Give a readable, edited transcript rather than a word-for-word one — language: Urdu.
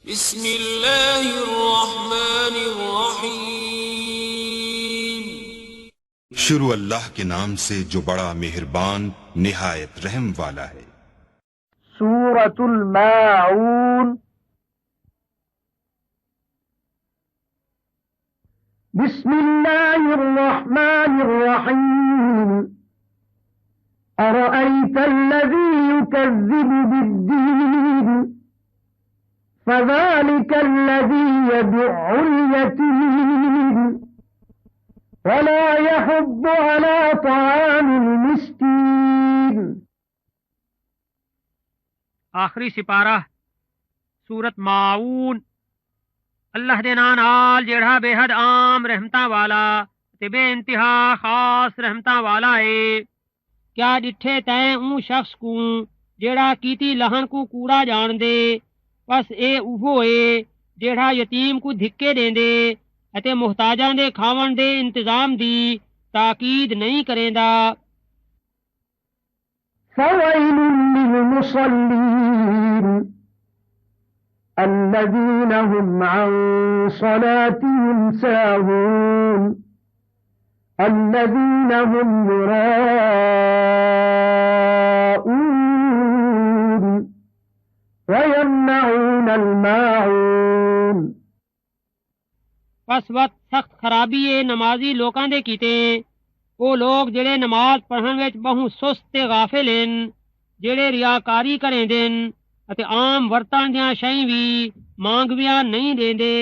بسم اللہ الرحمن الرحیم۔ شروع اللہ کے نام سے جو بڑا مہربان نہایت رحم والا ہے۔ سورۃ الماعون۔ بسم اللہ الرحمن الرحیم۔ أرأيت الذي يكذب بالدين فذلك الذي يدع اليتيم ولا يحض على طعام المسكين۔ آخری سپارہ سورت ماعون۔ اللہ دے نام نال جیڑا بے حد عام رحمتاں والا تے بے انتہا خاص رحمتاں والا ہے۔ کیا ڈٹھے تیں اون شخص کو جیڑا کیتی لہن کو کوڑا جان دے، بس اے اوہو ہے جیڑا یتیم کو دھکے دیں دے اتے محتاجاں دے کھاون دے انتظام دی تاکید نہیں کریندا۔ فويل للمصلين الذين هم عن صلاتهم ساهون الذين هم يراءون ويمنعون الماعون۔ پس وقت سخت خرابی ہے نمازی لوکاں دے کیتے، وہ لوگ جڑے نماز پڑھن وچ بہوں سست تے غافل ہن، جڑے ریاکاری کریں دن اتے عام ورتاں دیاں شئیں وی مانگویاں نہیں دیندے۔